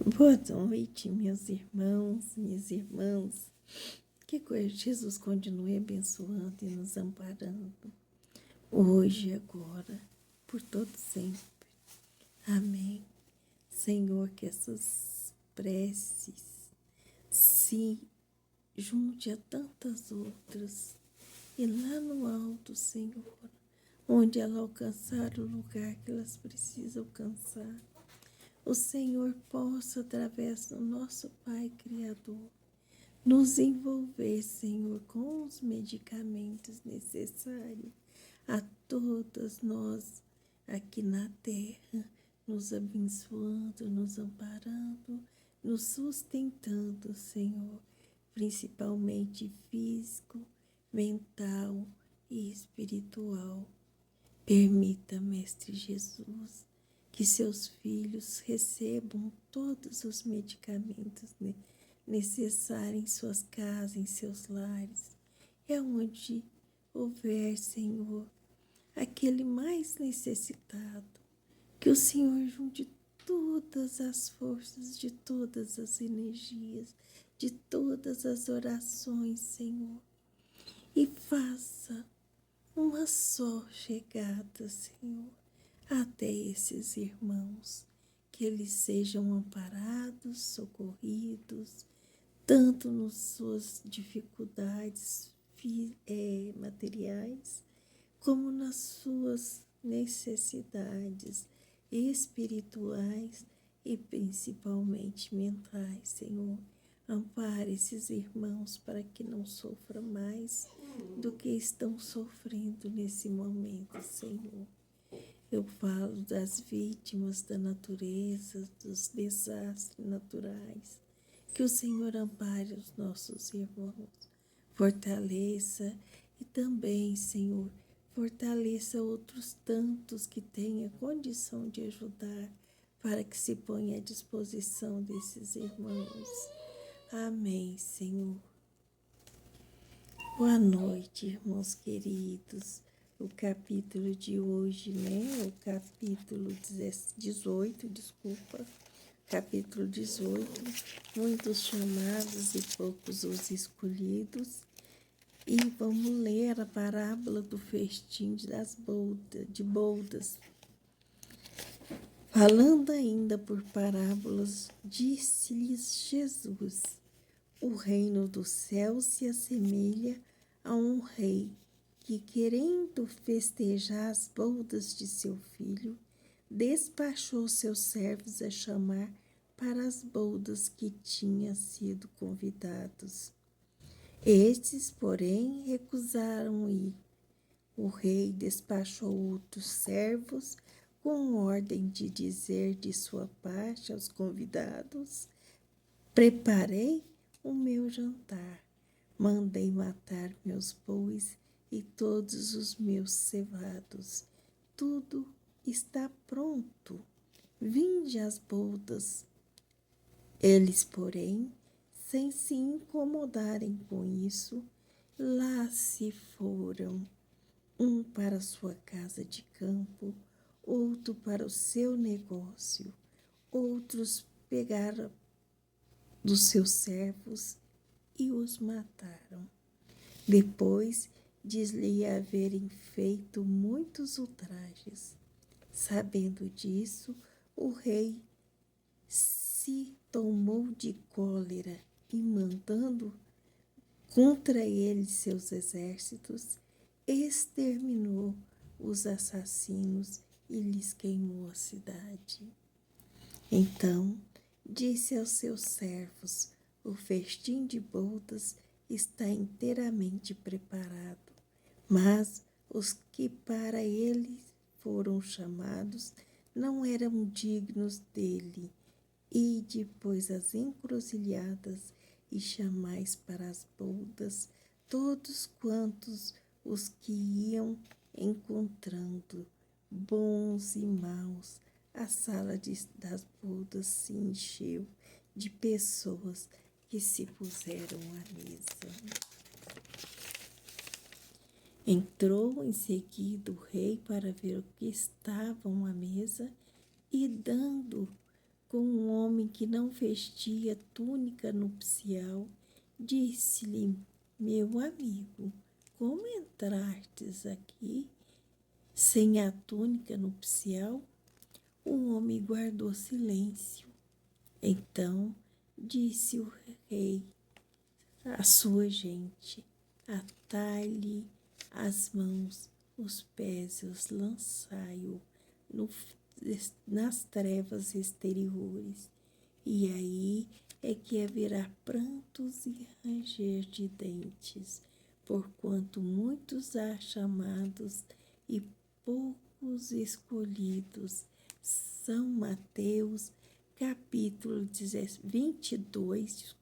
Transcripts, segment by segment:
Boa noite, meus irmãos, minhas irmãs. Que Jesus continue abençoando e nos amparando, hoje e agora, por todo sempre. Amém. Senhor, que essas preces se junte a tantas outras e lá no alto, Senhor, onde ela alcançar o lugar que elas precisam alcançar, o Senhor possa, através do nosso Pai Criador, nos envolver, Senhor, com os medicamentos necessários a todas nós aqui na terra, nos abençoando, nos amparando, nos sustentando, Senhor, principalmente físico, mental e espiritual. Permita, Mestre Jesus, que seus filhos recebam todos os medicamentos necessários em suas casas, em seus lares. É onde houver, Senhor, aquele mais necessitado, que o Senhor junte todas as forças, de todas as energias, de todas as orações, Senhor, e faça uma só chegada, Senhor, até esses irmãos, que eles sejam amparados, socorridos, tanto nas suas dificuldades materiais, como nas suas necessidades espirituais e principalmente mentais, Senhor. Ampare esses irmãos para que não sofram mais do que estão sofrendo nesse momento, Senhor. Eu falo das vítimas da natureza, dos desastres naturais. Que o Senhor ampare os nossos irmãos, fortaleça e também, Senhor, fortaleça outros tantos que tenham condição de ajudar, para que se ponha à disposição desses irmãos. Amém, Senhor. Boa noite, irmãos queridos. O capítulo de hoje, o capítulo 18, capítulo 18, muitos chamados e poucos os escolhidos. E vamos ler a parábola do festim de boldas. Falando ainda por parábolas, disse-lhes Jesus: o reino do céu se assemelha a um rei que, querendo festejar as bodas de seu filho, despachou seus servos a chamar para as bodas que tinham sido convidados. Estes, porém, recusaram ir. O rei despachou outros servos com ordem de dizer de sua parte aos convidados: preparei o meu jantar, mandei matar meus bois e todos os meus cevados. Tudo está pronto. Vinde às bodas. Eles, porém, sem se incomodarem com isso, lá se foram, um para sua casa de campo, outro para o seu negócio. Outros pegaram dos seus servos e os mataram. Depois diz-lhe haverem feito muitos ultrajes. Sabendo disso, o rei se tomou de cólera e, mandando contra eles seus exércitos, exterminou os assassinos e lhes queimou a cidade. Então disse aos seus servos: o festim de bodas está inteiramente preparado, mas os que para ele foram chamados não eram dignos dele. Ide, pois, às encruzilhadas e chamais para as bodas todos quantos os que iam encontrando, bons e maus. A sala das bodas se encheu de pessoas que se puseram à mesa. Entrou em seguida o rei para ver o que estavam à mesa e, dando com um homem que não vestia túnica nupcial, disse-lhe: meu amigo, como entrastes aqui sem a túnica nupcial? O homem guardou silêncio. Então disse o rei à sua gente: atai-lhe as mãos, os pés e os lançai-o nas trevas exteriores. E aí é que haverá prantos e ranger de dentes, porquanto muitos há chamados e poucos escolhidos. São Mateus, capítulo 22,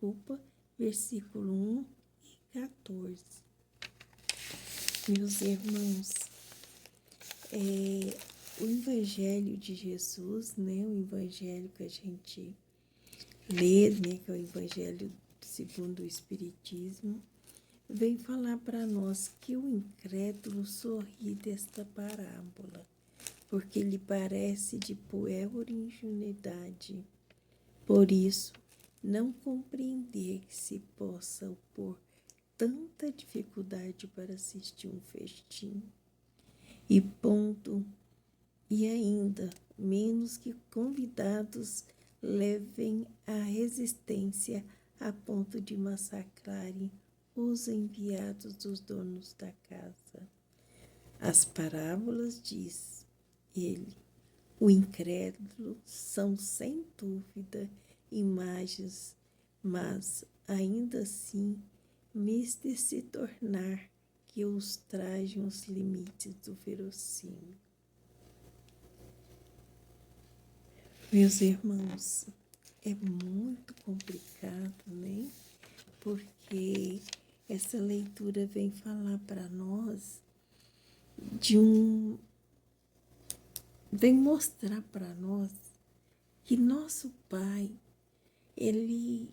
versículo 1 e 14. Meus irmãos, o Evangelho de Jesus, né, o Evangelho que a gente lê, né, que é o Evangelho segundo o Espiritismo, vem falar para nós que o incrédulo sorri desta parábola, porque lhe parece de puéril ingenuidade. Por isso, não compreender que se possa opor tanta dificuldade para assistir um festim. E ponto, e ainda menos que convidados levem a resistência a ponto de massacrarem os enviados dos donos da casa. As parábolas, diz ele, o incrédulo são sem dúvida imagens, mas ainda assim misto de se tornar que os tragem os limites do verossímil. Meus irmãos, é muito complicado, né? Porque essa leitura vem falar para nós vem mostrar para nós que nosso Pai, Ele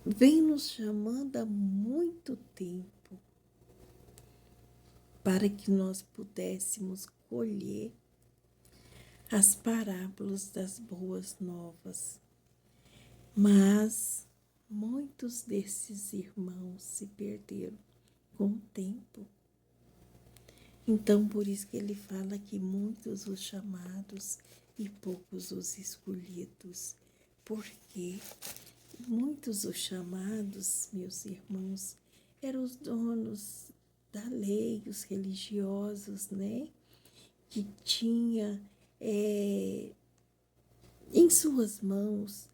vem nos chamando há muito tempo para que nós pudéssemos colher as parábolas das boas novas. Mas muitos desses irmãos se perderam com o tempo. Então, por isso que ele fala que muitos os chamados e poucos os escolhidos. Porque muitos os chamados, meus irmãos, eram os donos da lei, os religiosos, né? Que tinha em suas mãos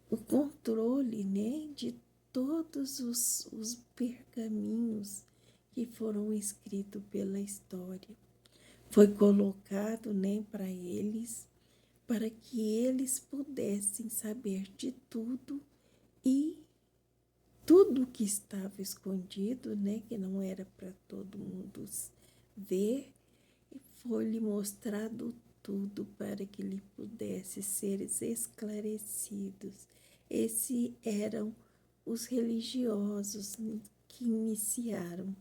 o controle, né, de todos os pergaminhos que foram escritos pela história. Foi colocado, né, para eles, para que eles pudessem saber de tudo e tudo que estava escondido, né, que não era para todo mundo ver, foi-lhe mostrado tudo para que ele pudesse ser esclarecidos. Esses eram os religiosos que iniciaram,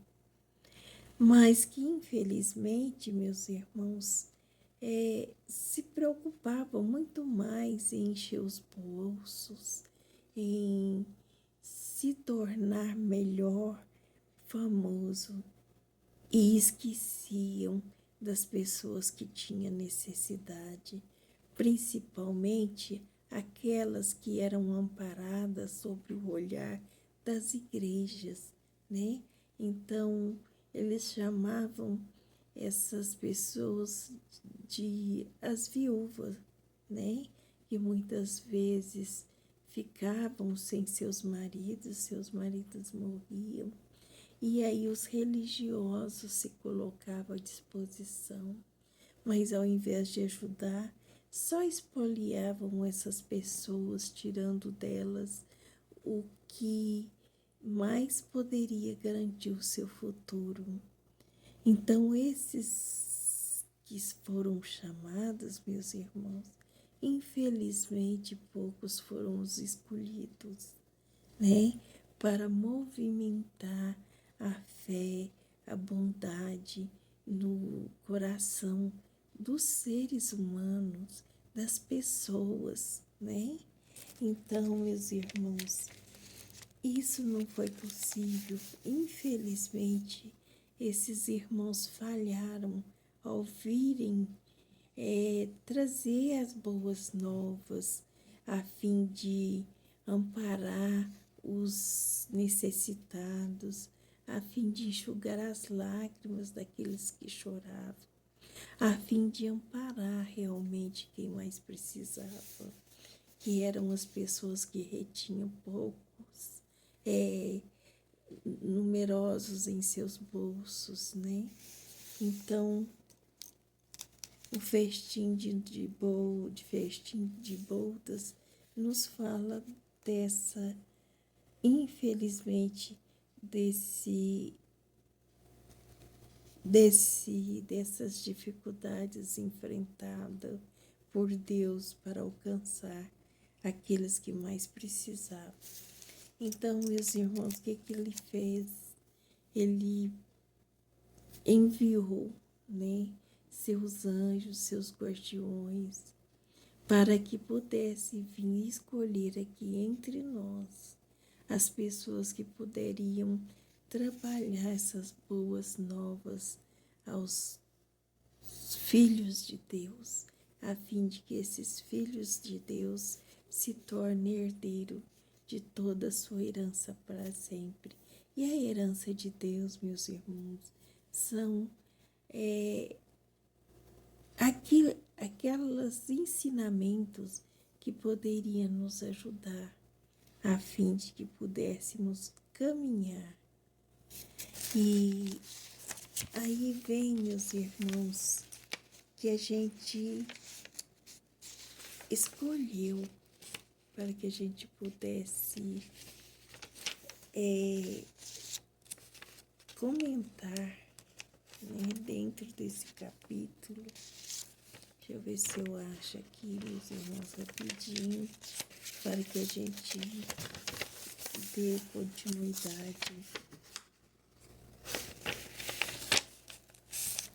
mas que infelizmente, meus irmãos, se preocupavam muito mais em encher os bolsos, em se tornar melhor, famoso, e esqueciam das pessoas que tinham necessidade, principalmente aquelas que eram amparadas sob o olhar das igrejas, né? Então, eles chamavam essas pessoas de as viúvas, né? Que muitas vezes ficavam sem seus maridos morriam. E aí os religiosos se colocavam à disposição, mas ao invés de ajudar, só expoliavam essas pessoas, tirando delas o que mais poderia garantir o seu futuro. Então, esses que foram chamados, meus irmãos, infelizmente poucos foram os escolhidos, né, para movimentar a fé, a bondade no coração dos seres humanos, das pessoas. né? Então, meus irmãos, isso não foi possível. Infelizmente, esses irmãos falharam ao virem trazer as boas novas a fim de amparar os necessitados, a fim de enxugar as lágrimas daqueles que choravam, a fim de amparar realmente quem mais precisava, que eram as pessoas que retinham poucos, numerosos em seus bolsos, né? Então, o festim festim de bodas nos fala infelizmente, dessas dificuldades enfrentadas por Deus para alcançar aqueles que mais precisavam. Então, meus irmãos, o que ele fez? Ele enviou, né, seus anjos, seus guardiões, para que pudesse vir escolher aqui entre nós as pessoas que poderiam trabalhar essas boas novas aos filhos de Deus, a fim de que esses filhos de Deus se tornem herdeiros de toda a sua herança para sempre. E a herança de Deus, meus irmãos, são aqueles ensinamentos que poderiam nos ajudar a fim de que pudéssemos caminhar. E aí vem, meus irmãos, que a gente escolheu para que a gente pudesse comentar, né, dentro desse capítulo. Deixa eu ver se eu acho aqui, meus irmãos, rapidinho, para que a gente dê continuidade.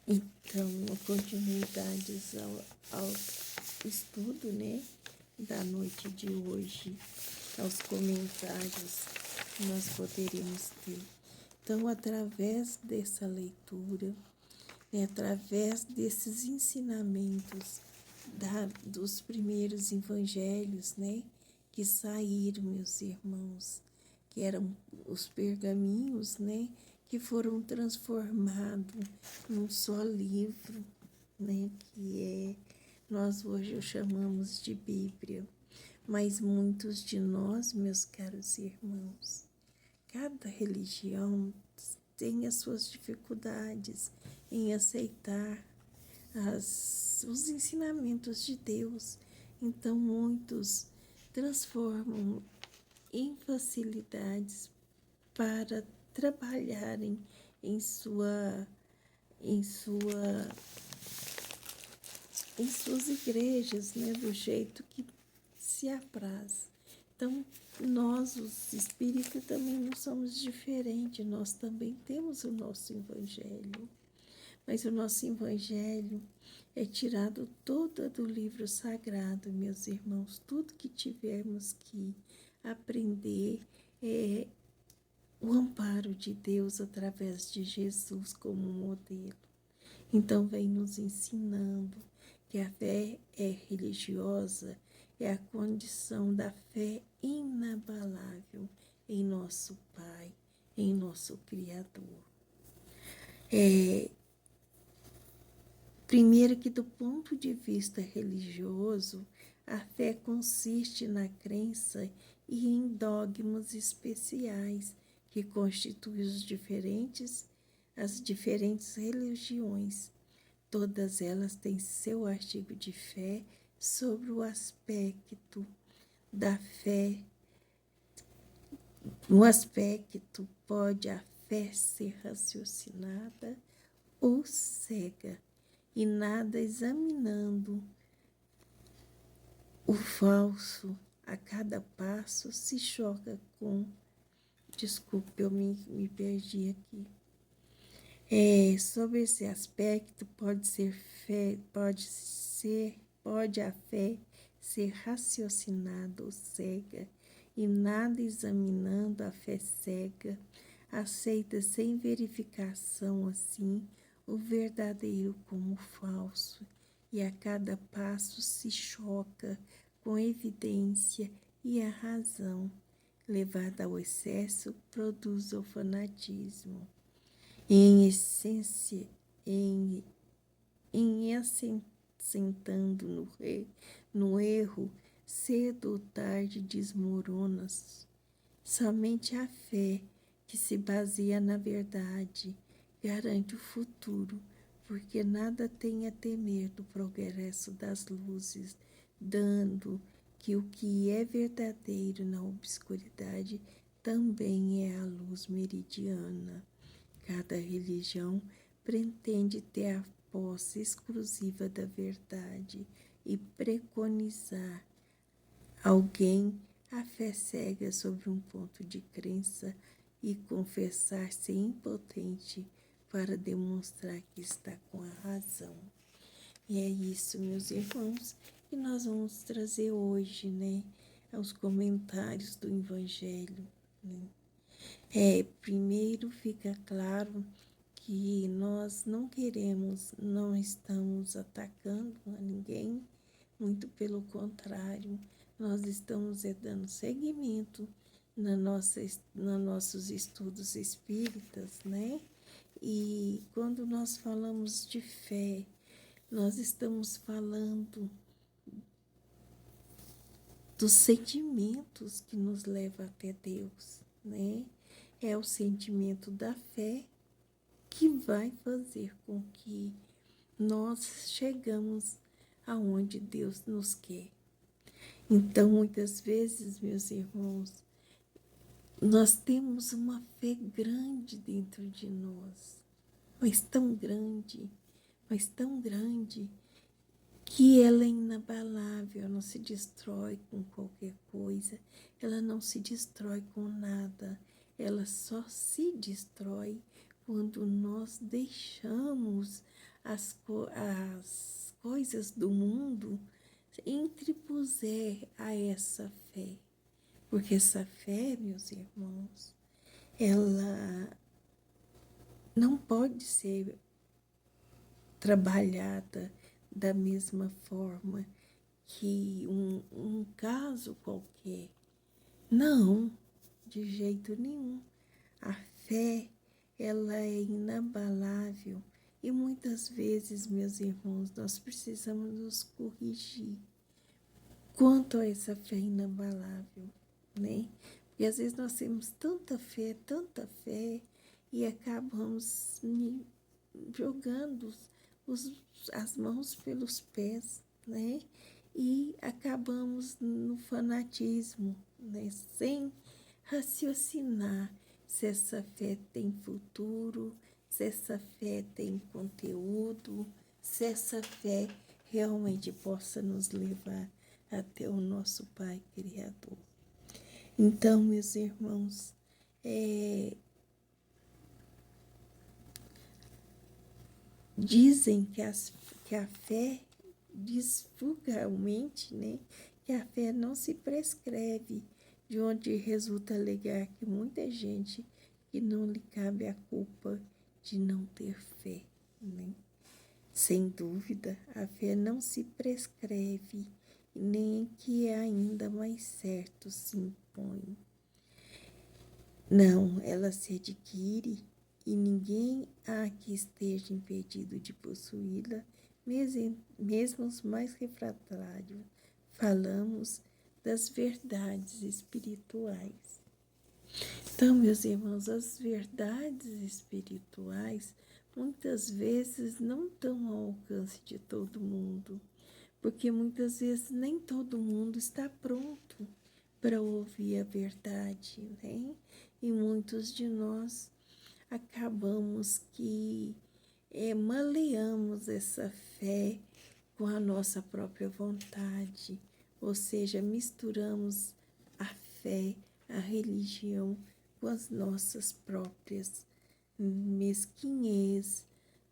Então, continuidades ao estudo, né, da noite de hoje, aos comentários que nós poderíamos ter. Então, através dessa leitura, né, através desses ensinamentos dos primeiros evangelhos, né, que saíram, meus irmãos, que eram os pergaminhos, né, que foram transformados num só livro, né, nós hoje o chamamos de Bíblia. Mas muitos de nós, meus caros irmãos, cada religião tem as suas dificuldades em aceitar os ensinamentos de Deus. Então, muitos transformam em facilidades para trabalharem em suas igrejas, né, do jeito que se apraz. Então, nós, os espíritas, também não somos diferentes, nós também temos o nosso evangelho. Mas o nosso evangelho é tirado todo do livro sagrado, meus irmãos. Tudo que tivermos que aprender é o amparo de Deus através de Jesus como modelo. Então, vem nos ensinando que a fé religiosa é a condição da fé inabalável em nosso Pai, em nosso Criador. Primeiro que do ponto de vista religioso, a fé consiste na crença e em dogmas especiais que constituem as diferentes religiões. Todas elas têm seu artigo de fé sobre o aspecto da fé. No aspecto, pode a fé ser raciocinada ou cega, e nada examinando o falso a cada passo se choca com... Desculpe, eu me perdi aqui. Sobre esse aspecto, pode a fé ser raciocinada ou cega, e nada examinando a fé cega, aceita sem verificação assim o verdadeiro como o falso, e a cada passo se choca com evidência e a razão, levada ao excesso, produz o fanatismo. Em essência, em assentando no erro, cedo ou tarde desmorona-se. Somente a fé, que se baseia na verdade, garante o futuro, porque nada tem a temer do progresso das luzes, dando que o que é verdadeiro na obscuridade também é a luz meridiana. Cada religião pretende ter a posse exclusiva da verdade e preconizar alguém a fé cega sobre um ponto de crença e confessar-se impotente para demonstrar que está com a razão. E é isso, meus irmãos, que nós vamos trazer hoje, né, aos comentários do Evangelho, né? Primeiro fica claro que nós não queremos, não estamos atacando a ninguém, muito pelo contrário, nós estamos dando seguimento nos nossos estudos espíritas, né? E quando nós falamos de fé, nós estamos falando dos sentimentos que nos levam até Deus, né? É o sentimento da fé que vai fazer com que nós chegamos aonde Deus nos quer. Então, muitas vezes, meus irmãos, nós temos uma fé grande dentro de nós, mas tão grande, que ela é inabalável, não se destrói com qualquer coisa, ela não se destrói com nada, ela só se destrói quando nós deixamos as coisas do mundo interpuser a essa fé. Porque essa fé, meus irmãos, ela não pode ser trabalhada da mesma forma que um caso qualquer. Não, de jeito nenhum. A fé, ela é inabalável e muitas vezes, meus irmãos, nós precisamos nos corrigir quanto a essa fé inabalável, né? Porque às vezes nós temos tanta fé, e acabamos jogando as mãos pelos pés, né? E acabamos no fanatismo, né? Sem raciocinar se essa fé tem futuro, se essa fé tem conteúdo, se essa fé realmente possa nos levar até o nosso Pai Criador. Então, meus irmãos, dizem que a fé, diz vulgarmente, né, que a fé não se prescreve, de onde resulta alegar que muita gente que não lhe cabe a culpa de não ter fé, né? Sem dúvida, a fé não se prescreve, nem que é ainda mais certo se impõe. Não, ela se adquire e ninguém há que esteja impedido de possuí-la, mesmo os mais refratários. Falamos das verdades espirituais. Então, meus irmãos, as verdades espirituais muitas vezes não estão ao alcance de todo mundo, porque muitas vezes nem todo mundo está pronto para ouvir a verdade, né? E muitos de nós acabamos que maleamos essa fé com a nossa própria vontade, ou seja, misturamos a fé, a religião com as nossas próprias mesquinhez,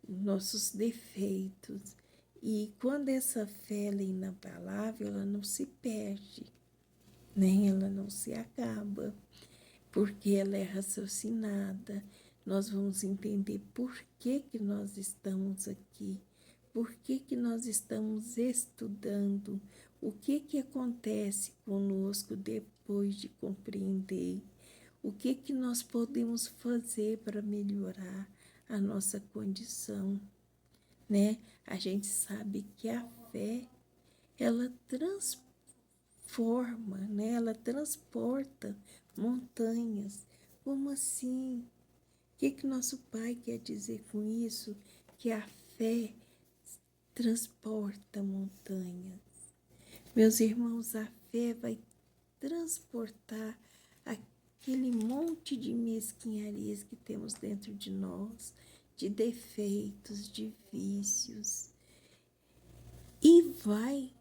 nossos defeitos, E quando essa fé ela é inabalável, ela não se perde, né? Ela não se acaba, porque ela é raciocinada. Nós vamos entender por que nós estamos aqui, por que nós estamos estudando, o que acontece conosco depois de compreender, o que nós podemos fazer para melhorar a nossa condição, né? A gente sabe que a fé, ela transforma, né? Ela transporta montanhas. Como assim? O que nosso Pai quer dizer com isso? Que a fé transporta montanhas. Meus irmãos, a fé vai transportar aquele monte de mesquinharias que temos dentro de nós, de defeitos, de vícios, e vai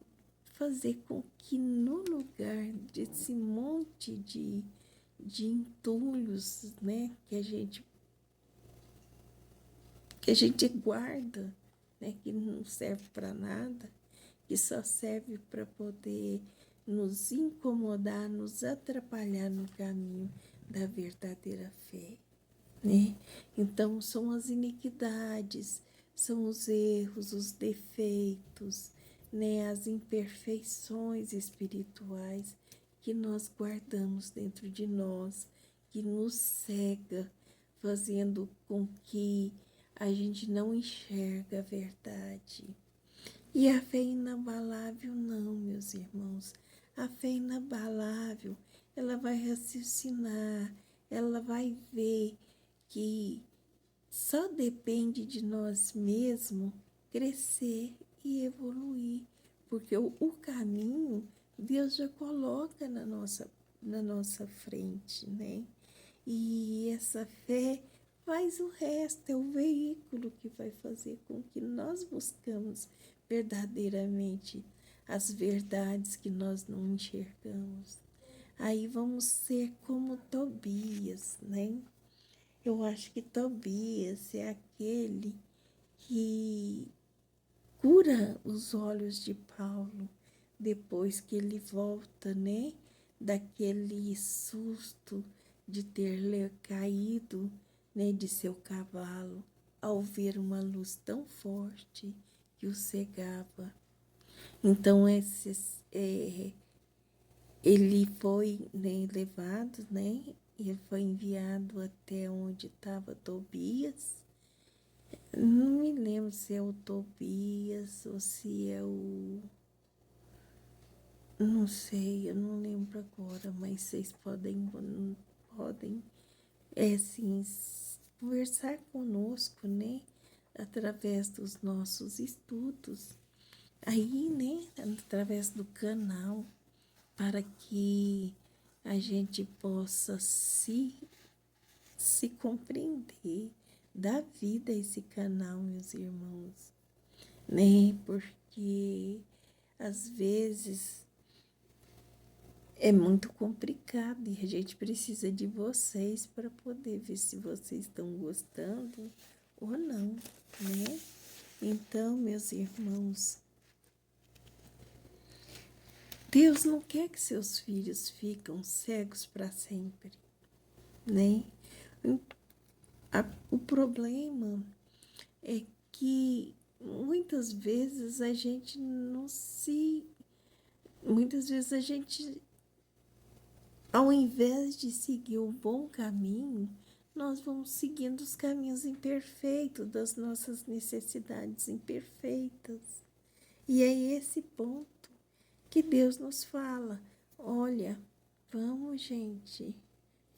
fazer com que no lugar desse monte de entulhos, né, que a gente guarda, né, que não serve para nada, que só serve para poder nos incomodar, nos atrapalhar no caminho da verdadeira fé, né? Então, são as iniquidades, são os erros, os defeitos, né? As imperfeições espirituais que nós guardamos dentro de nós, que nos cega, fazendo com que a gente não enxerga a verdade. E a fé inabalável não, meus irmãos. A fé inabalável, ela vai raciocinar, ela vai ver que só depende de nós mesmos crescer e evoluir, porque o caminho Deus já coloca na nossa frente, né? E essa fé faz o resto, é o veículo que vai fazer com que nós buscamos verdadeiramente as verdades que nós não enxergamos. Aí vamos ser como Tobias, né? Eu acho que Tobias é aquele que cura os olhos de Paulo depois que ele volta, né? Daquele susto de ter caído, né, de seu cavalo ao ver uma luz tão forte que o cegava. Então ele foi, né, levado, né? Ele foi enviado até onde estava Tobias. Não me lembro se é o Tobias ou se é o... Não sei, eu não lembro agora, mas vocês podem sim, conversar conosco, né? Através dos nossos estudos. Aí, né? Através do canal, para que a gente possa se compreender. Dá vida a esse canal, meus irmãos, né? Porque às vezes é muito complicado e a gente precisa de vocês para poder ver se vocês estão gostando ou não, né? Então, meus irmãos, Deus não quer que seus filhos fiquem cegos para sempre, né? O problema é que muitas vezes a gente não se... Muitas vezes a gente, ao invés de seguir o bom caminho, nós vamos seguindo os caminhos imperfeitos das nossas necessidades imperfeitas. E é esse ponto que Deus nos fala: olha, vamos, gente,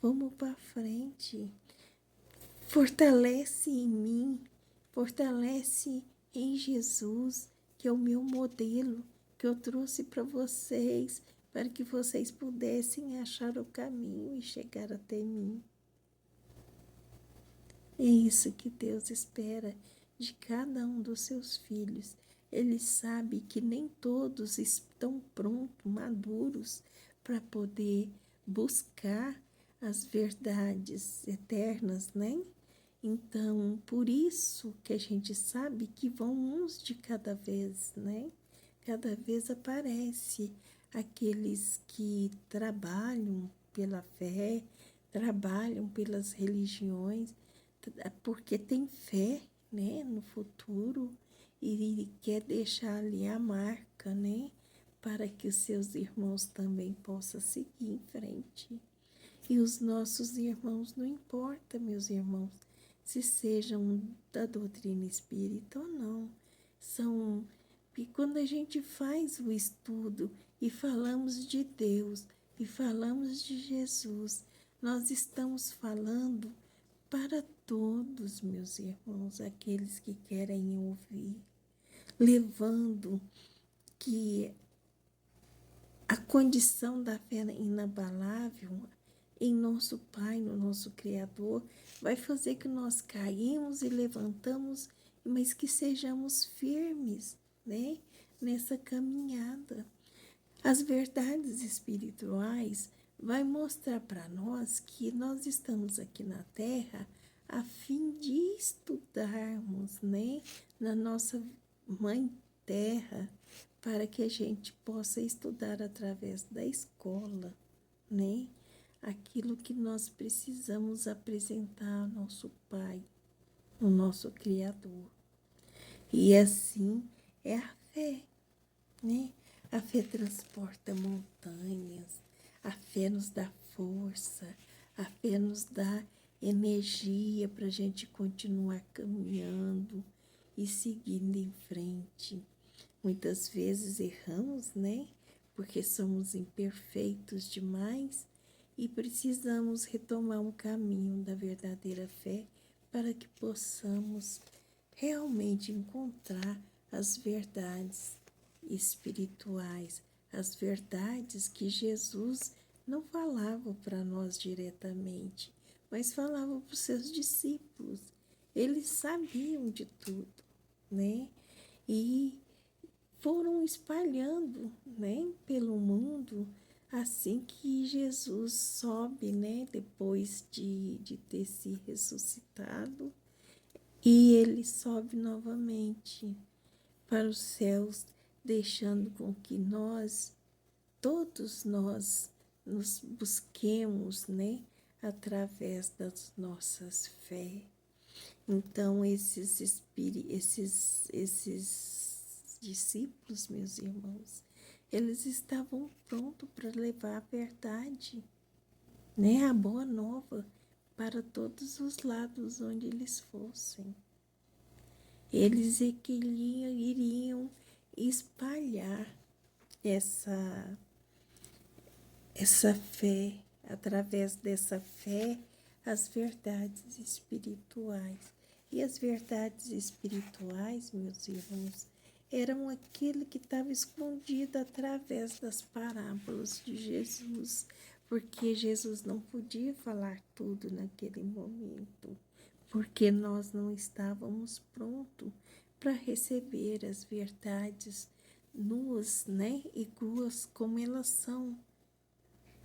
vamos para frente. Fortalece em mim, fortalece em Jesus, que é o meu modelo, que eu trouxe para vocês, para que vocês pudessem achar o caminho e chegar até mim. É isso que Deus espera de cada um dos seus filhos. Ele sabe que nem todos estão prontos, maduros, para poder buscar as verdades eternas, né? Então, por isso que a gente sabe que vão uns de cada vez, né? Cada vez aparece aqueles que trabalham pela fé, trabalham pelas religiões, porque tem fé, né, no futuro e quer deixar ali a marca, né, para que os seus irmãos também possam seguir em frente. E os nossos irmãos, não importa, meus irmãos, se sejam da doutrina espírita ou não, são. E quando a gente faz o estudo e falamos de Deus e falamos de Jesus, nós estamos falando para todos, meus irmãos, aqueles que querem ouvir, levando que a condição da fé inabalável em nosso Pai, no nosso Criador, vai fazer que nós caímos e levantamos, mas que sejamos firmes, né, nessa caminhada. As verdades espirituais vai mostrar para nós que nós estamos aqui na Terra a fim de estudarmos, né, na nossa mãe Terra, para que a gente possa estudar através da escola, né, aquilo que nós precisamos apresentar ao nosso Pai, o nosso Criador. E assim é a fé, né? A fé transporta montanhas, a fé nos dá força, a fé nos dá energia para a gente continuar caminhando e seguindo em frente. Muitas vezes erramos, né? Porque somos imperfeitos demais e precisamos retomar um caminho da verdadeira fé para que possamos realmente encontrar as verdades espirituais, as verdades que Jesus não falava para nós diretamente, mas falava para os seus discípulos. Eles sabiam de tudo, né? E foram espalhando, né, pelo mundo, assim que Jesus sobe, né, depois de ter se ressuscitado, e ele sobe novamente para os céus, deixando com que nós, todos nós, nos busquemos, né, através das nossas fé. Então, esses discípulos, meus irmãos, eles estavam prontos para levar a verdade, né, a boa nova, para todos os lados onde eles fossem. Eles iriam espalhar essa fé, através dessa fé, as verdades espirituais. E as verdades espirituais, meus irmãos, eram aquilo que estava escondido através das parábolas de Jesus, porque Jesus não podia falar tudo naquele momento, porque nós não estávamos prontos para receber as verdades nuas, né, e cruas como elas são.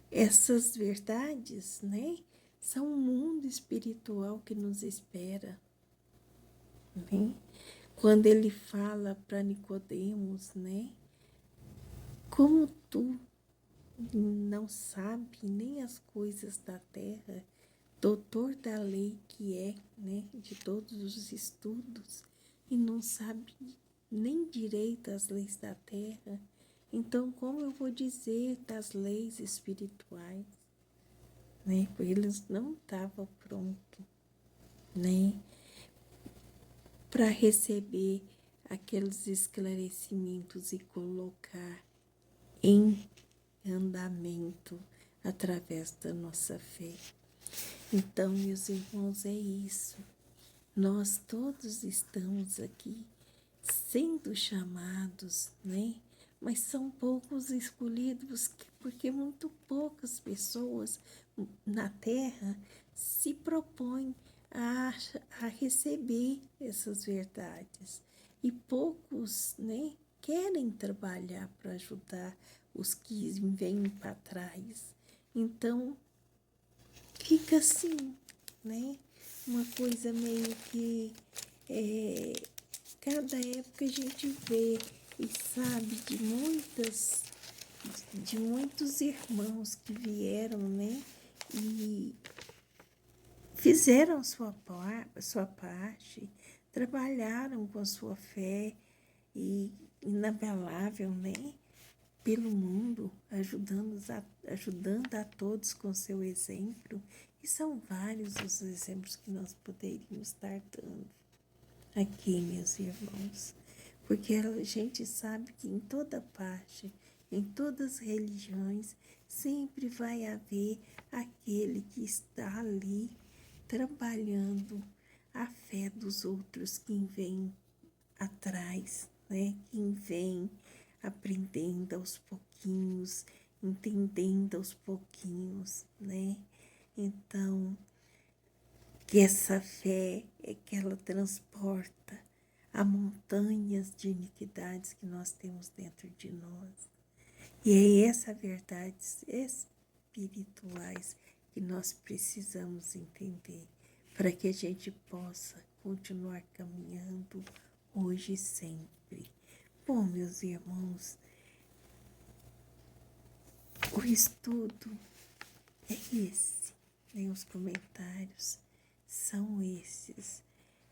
Essas verdades, né, são um mundo espiritual que nos espera, né? Quando ele fala para Nicodemos, né, como tu não sabe nem as coisas da terra, doutor da lei que é, né, de todos os estudos, e não sabe nem direito as leis da terra, então como eu vou dizer das leis espirituais, né? Porque eles não estavam prontos, né, para receber aqueles esclarecimentos e colocar em andamento através da nossa fé. Então, meus irmãos, é isso. Nós todos estamos aqui sendo chamados, né? Mas são poucos escolhidos, porque muito poucas pessoas na Terra se propõem a receber essas verdades. E poucos, né, querem trabalhar para ajudar os que vêm para trás. Então, fica assim, né? uma coisa meio que cada época a gente vê e sabe de muitos irmãos que vieram, né? E fizeram sua parte, trabalharam com a sua fé e inabalável, né? Pelo mundo, ajudando a todos com seu exemplo. E são vários os exemplos que nós poderíamos estar dando aqui, meus irmãos. Porque a gente sabe que em toda parte, em todas as religiões, sempre vai haver aquele que está ali trabalhando a fé dos outros, quem vem atrás, né? Quem vem aprendendo aos pouquinhos, entendendo aos pouquinhos, né? Então, que essa fé é que ela transporta a montanhas de iniquidades que nós temos dentro de nós. E é essa verdades espirituais que nós precisamos entender para que a gente possa continuar caminhando hoje e sempre. Bom, meus irmãos, o estudo é esse, né? Os comentários são esses.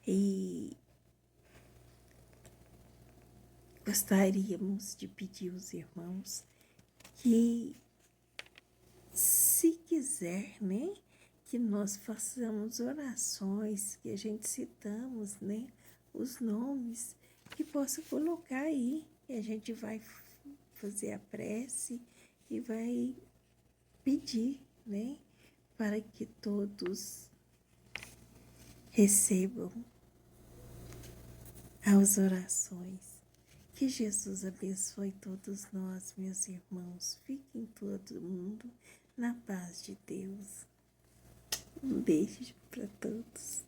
E gostaríamos de pedir aos irmãos que, se quiser, né, que nós façamos orações, que a gente citamos, né, os nomes, que possa colocar aí, e a gente vai fazer a prece e vai pedir, né, para que todos recebam as orações. Que Jesus abençoe todos nós, meus irmãos. Fiquem todo mundo na paz de Deus. Um beijo para todos.